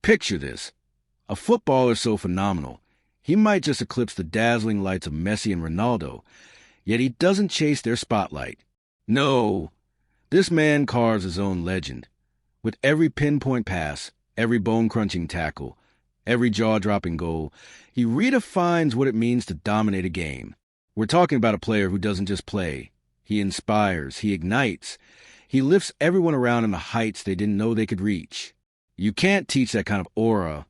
Picture this. A footballer so phenomenal, he might just eclipse the dazzling lights of Messi and Ronaldo, yet he doesn't chase their spotlight. No, this man carves his own legend. With every pinpoint pass, every bone-crunching tackle, every jaw-dropping goal, he redefines what it means to dominate a game. We're talking about a player who doesn't just play. He inspires, he ignites, he lifts everyone around him to heights they didn't know they could reach. You can't teach that kind of aura.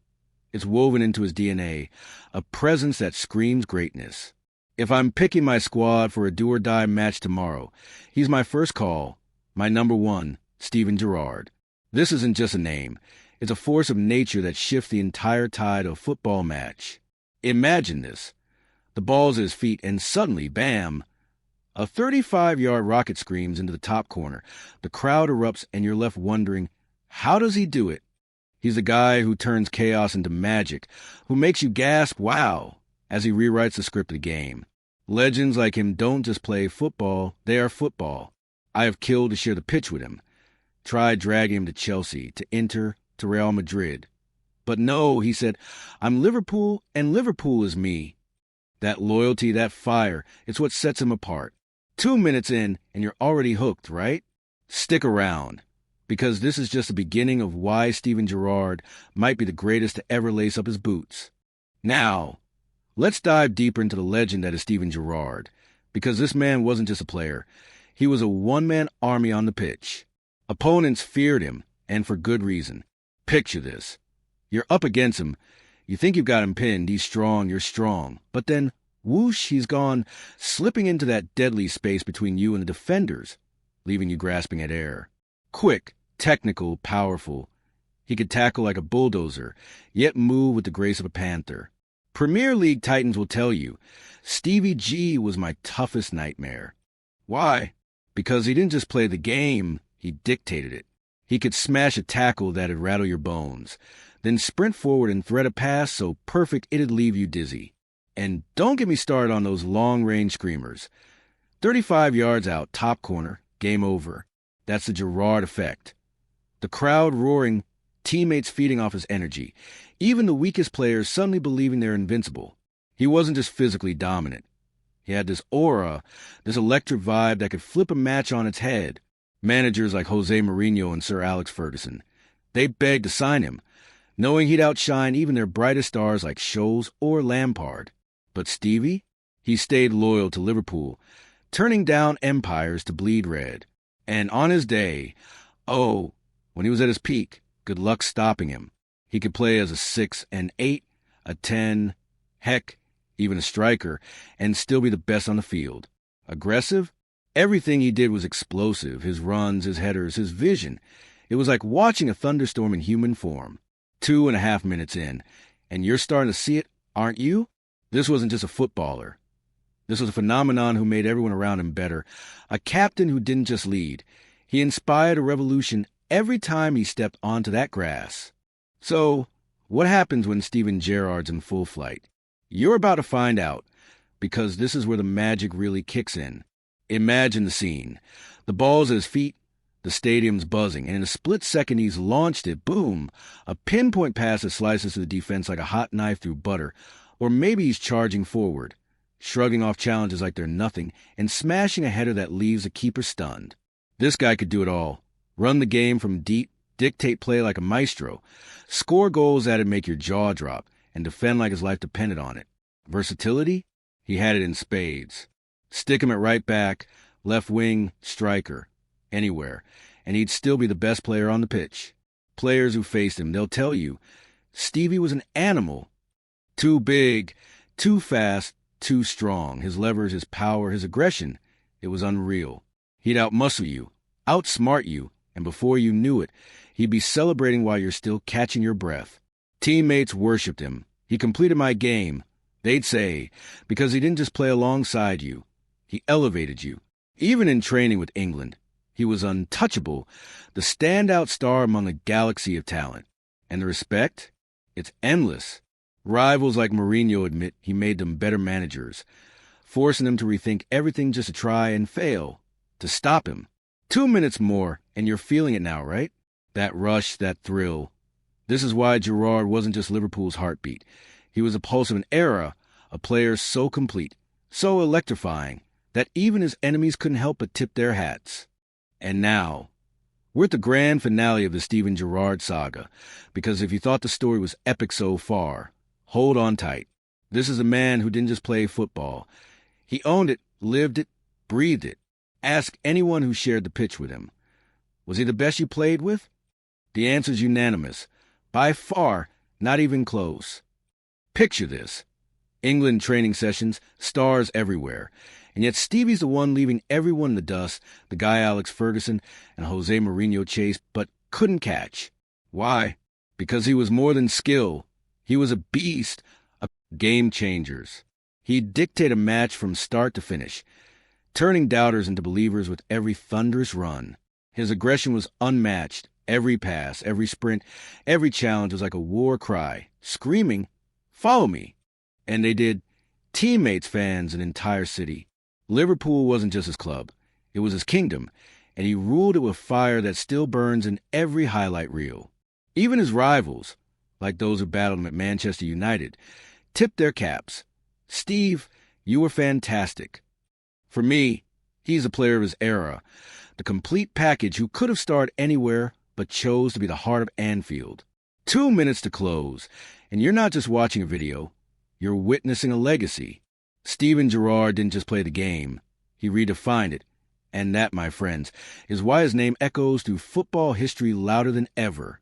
It's woven into his DNA, a presence that screams greatness. If I'm picking my squad for a do-or-die match tomorrow, he's my first call, my number one, Steven Gerrard. This isn't just a name. It's a force of nature that shifts the entire tide of a football match. Imagine this. The ball's at his feet, and suddenly, bam! A 35-yard rocket screams into the top corner. The crowd erupts, and you're left wondering, how does he do it? He's the guy who turns chaos into magic, who makes you gasp, wow, as he rewrites the script of the game. Legends like him don't just play football, they are football. I have killed to share the pitch with him. Tried dragging him to Chelsea, to Inter, to Real Madrid. But no, he said, I'm Liverpool, and Liverpool is me. That loyalty, that fire, it's what sets him apart. 2 minutes in, and you're already hooked, right? Stick around, because this is just the beginning of why Steven Gerrard might be the greatest to ever lace up his boots. Now, let's dive deeper into the legend that is Steven Gerrard, because this man wasn't just a player. He was a one-man army on the pitch. Opponents feared him, and for good reason. Picture this. You're up against him. You think you've got him pinned. He's strong, you're strong. But then, whoosh, he's gone, slipping into that deadly space between you and the defenders, leaving you grasping at air. Quick, technical, powerful. He could tackle like a bulldozer, yet move with the grace of a panther. Premier League titans will tell you, Stevie G was my toughest nightmare. Why? Because he didn't just play the game, he dictated it. He could smash a tackle that'd rattle your bones, then sprint forward and thread a pass so perfect it'd leave you dizzy. And don't get me started on those long-range screamers. 35 yards out, top corner, game over. That's the Gerrard Effect. The crowd roaring, teammates feeding off his energy, even the weakest players suddenly believing they're invincible. He wasn't just physically dominant. He had this aura, this electric vibe that could flip a match on its head. Managers like Jose Mourinho and Sir Alex Ferguson, they begged to sign him, knowing he'd outshine even their brightest stars like Scholes or Lampard. But Stevie? He stayed loyal to Liverpool, turning down empires to bleed red. And on his day, when he was at his peak, good luck stopping him. He could play as a 6, an 8, a 10, heck, even a striker, and still be the best on the field. Aggressive? Everything he did was explosive, his runs, his headers, his vision. It was like watching a thunderstorm in human form. 2.5 minutes in, and you're starting to see it, aren't you? This wasn't just a footballer. This was a phenomenon who made everyone around him better. A captain who didn't just lead. He inspired a revolution every time he stepped onto that grass. So, what happens when Steven Gerrard's in full flight? You're about to find out, because this is where the magic really kicks in. Imagine the scene. The ball's at his feet, the stadium's buzzing, and in a split second he's launched it, boom! A pinpoint pass that slices through the defense like a hot knife through butter. Or maybe he's charging forward, shrugging off challenges like they're nothing, and smashing a header that leaves a keeper stunned. This guy could do it all. Run the game from deep, dictate play like a maestro, score goals that'd make your jaw drop, and defend like his life depended on it. Versatility? He had it in spades. Stick him at right back, left wing, striker, anywhere, and he'd still be the best player on the pitch. Players who faced him, they'll tell you, Stevie was an animal. Too big, too fast, too strong. His levers, his power, his aggression, it was unreal. He'd outmuscle you, outsmart you, and before you knew it, he'd be celebrating while you're still catching your breath. Teammates worshipped him. He completed my game, they'd say, because he didn't just play alongside you. He elevated you. Even in training with England, he was untouchable, the standout star among a galaxy of talent. And the respect? It's endless. Rivals like Mourinho admit he made them better managers, forcing them to rethink everything just to try and fail, to stop him. 2 minutes more, and you're feeling it now, right? That rush, that thrill. This is why Gerrard wasn't just Liverpool's heartbeat. He was a pulse of an era, a player so complete, so electrifying, that even his enemies couldn't help but tip their hats. And now, we're at the grand finale of the Steven Gerrard saga, because if you thought the story was epic so far, hold on tight. This is a man who didn't just play football. He owned it, lived it, breathed it. Ask anyone who shared the pitch with him. Was he the best you played with? The answer's unanimous. By far, not even close. Picture this. England training sessions, stars everywhere. And yet Stevie's the one leaving everyone in the dust, the guy Alex Ferguson and Jose Mourinho chased, but couldn't catch. Why? Because he was more than skill. He was a beast, a game changers. He'd dictate a match from start to finish, turning doubters into believers with every thunderous run. His aggression was unmatched. Every pass, every sprint, every challenge was like a war cry, screaming, "Follow me." And they did. Teammates, fans, an entire city. Liverpool wasn't just his club. It was his kingdom, and he ruled it with fire that still burns in every highlight reel. Even his rivals, like those who battled him at Manchester United, tipped their caps. "Steve, you were fantastic." For me, he's a player of his era, the complete package who could have starred anywhere but chose to be the heart of Anfield. 2 minutes to close, and you're not just watching a video, you're witnessing a legacy. Steven Gerrard didn't just play the game, he redefined it. And that, my friends, is why his name echoes through football history louder than ever.